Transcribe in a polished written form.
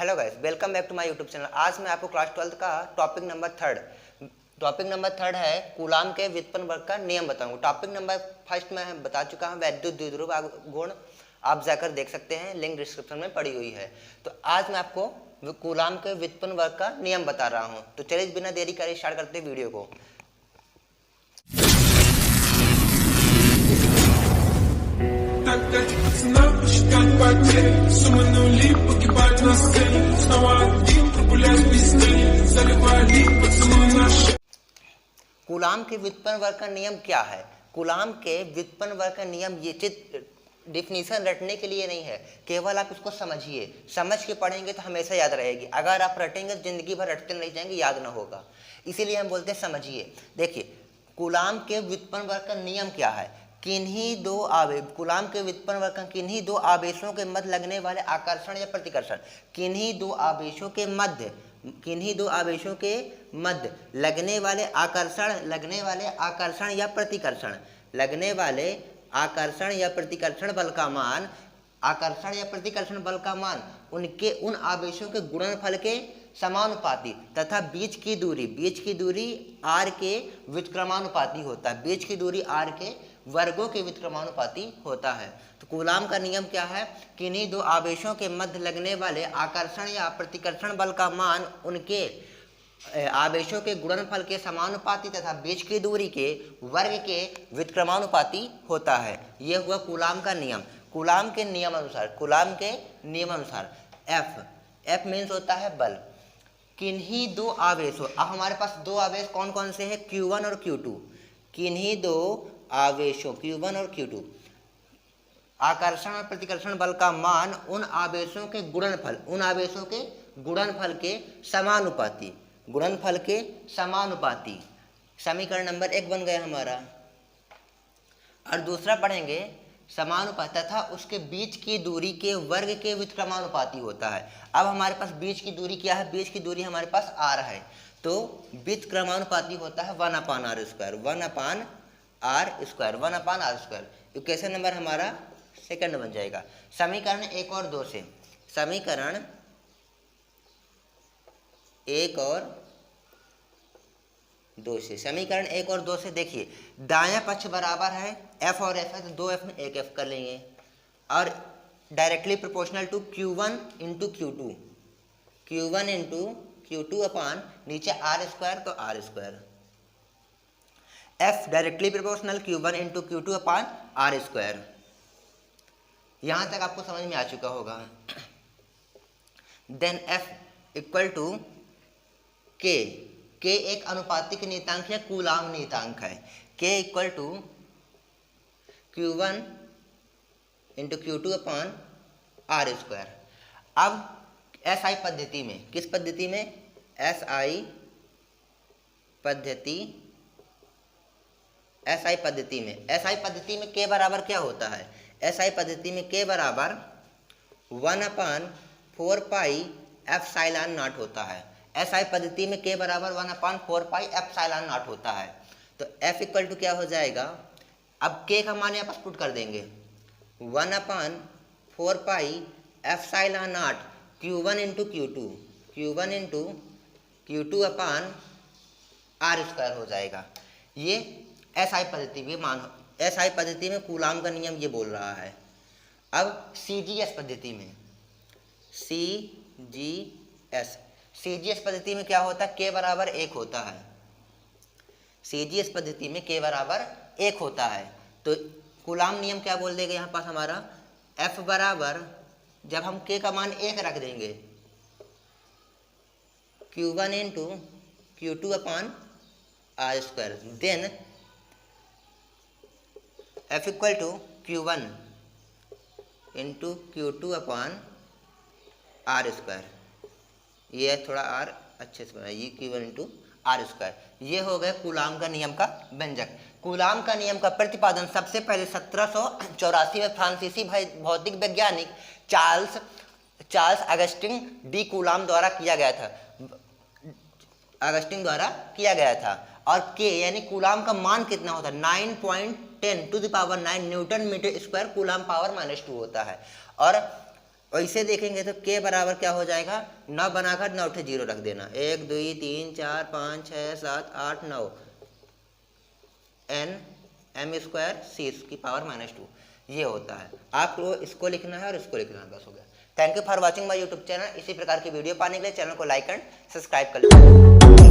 Hello guys, welcome back to my YouTube channel. आज मैं आपको क्लास 12th का टॉपिक नंबर थर्ड है कूलाम के व्युत्पन्न वर्ग का नियम बताऊंगा। टॉपिक नंबर फर्स्ट में बता चुका हूं वैद्युत द्विध्रुव गुण, आप जाकर देख सकते हैं, लिंक डिस्क्रिप्शन में पड़ी हुई है। तो आज मैं आपको कूलाम के व्युत्पन्न वर्ग का नियम बता रहा हूँ। तो चलिए बिना देरी करे स्टार्ट करते हैं वीडियो को। कूलाम के व्युत्पन्न वर्ग का नियम क्या है? कूलाम के व्युत्पन्न वर्ग का नियम ये डिफिनीशन रटने के लिए नहीं है, केवल आप इसको समझिए। समझ के पढ़ेंगे तो हमेशा याद रहेगी। अगर आप रटेंगे तो जिंदगी भर रटते नहीं जाएंगे, याद ना होगा। इसीलिए हम बोलते हैं समझिए। देखिए, कूलाम के व्युत्पन्न वर्ग का नियम क्या है? कूलाम के व्युत्पन्न वर्ग का किन्हीं दो आवेशों के मध्य लगने वाले आकर्षण या प्रतिकर्षण, किन्हीं दो आवेशों के मध्य लगने वाले आकर्षण या प्रतिकर्षण बल का मान उनके उन आवेशों के गुणनफल के समानुपाती तथा बीच की दूरी r के व्युत्क्रमानुपाती होता है। बीच की दूरी r के वर्गों के व्युत्क्रमानुपाती होता है। तो कूलाम का नियम क्या है? किन्हीं दो आवेशों के मध्य लगने वाले आकर्षण या प्रतिकर्षण बल का मान उनके आवेशों के गुणनफल के समानुपाती तथा बीच की दूरी के वर्ग के व्युत्क्रमानुपाती होता है। यह हुआ कूलाम का नियम। कूलाम के नियम अनुसार F मीन्स होता है बल। किन्हीं दो आवेशों, अब हमारे पास दो आवेश कौन कौन से हैं? Q1 और Q2। किन्हीं दो आवेशों Q1 और Q2 आकर्षण और प्रतिकर्षण बल का मान उन आवेशों के गुणनफल के समानुपाती। समीकरण नंबर 1 बन गया हमारा। और दूसरा पढ़ेंगे समानुपाती तथा उसके बीच की दूरी के वर्ग के व्युत्क्रमानुपाती होता है। अब हमारे पास बीच की दूरी क्या है? बीच की दूरी हमारे पास r है, तो व्युत्क्रमानुपाती होता है 1/r²। इक्वेशन नंबर हमारा सेकंड बन जाएगा। समीकरण 1 और 2 से देखिए, दायां पक्ष बराबर है f और f है, तो 2f में 1f कर लेंगे। और directly proportional to Q1 into Q2 upon नीचे r² तो r²। f directly proportional Q1 into Q2 upon r²। यहां तक आपको समझ में आ चुका होगा। Then f equal to k एक अनुपातिक नियतांक है, कूलाम नियतांक है। k equal to Q1 into Q2 upon r²। अब SI पद्धति में, किस पद्धति में? SI पद्धति में k बराबर क्या होता है? SI पद्धति में k बराबर 1/4 पाई एप्सिलॉन नॉट होता है। SI पद्धति में k बराबर 1/4 पाई एप्सिलॉन नॉट होता है। तो F इक्वल टू क्या हो जाएगा? अब k का मान यहाँ पर पुट कर देंगे, 1/4 pi epsilon not Q1 into Q2 upon r² हो जाएगा। ये SI पद्धति में SI पद्धति में कूलाम का नियम ये बोल रहा है। अब CGS पद्धति में क्या होता है? k बराबर 1 होता है। CGS पद्धति में k बराबर 1 होता है। तो कूलाम नियम क्या बोल देगा यहाँ पास हमारा? F बराबर, जब हम k का मान 1 रख देंगे, Q1 into Q2 upon r²। Then F equal to Q1 into Q2 upon r²। ये थोड़ा r अच्छे से बनाइए, Q1 इंटू r²। ये हो गया कूलाम का नियम का व्यंजक। कूलाम का नियम का प्रतिपादन सबसे पहले 1784 में फ्रांसीसी भौतिक वैज्ञानिक चार्ल्स अगस्टिन डी कूलाम द्वारा किया गया था। और k यानी कूलाम का मान कितना होता है? 9.10 to the power 9 newton meter square coulomb power -2 होता है। और और इसे देखेंगे तो k बराबर क्या हो जाएगा, 9 बनाकर 9 उठे 0 रख देना, 1 2 3 4 5 6 7 8 9 n m स्क्वायर c की पावर -2 ये होता है। आपको इसको लिखना है और इसको लिखना है, बस हो गया। Thank you for watching my YouTube channel. इसी प्रकार की वीडियो पाने के लिए चैनल को लाइक एंड सब्सक्राइब कर लीजिए।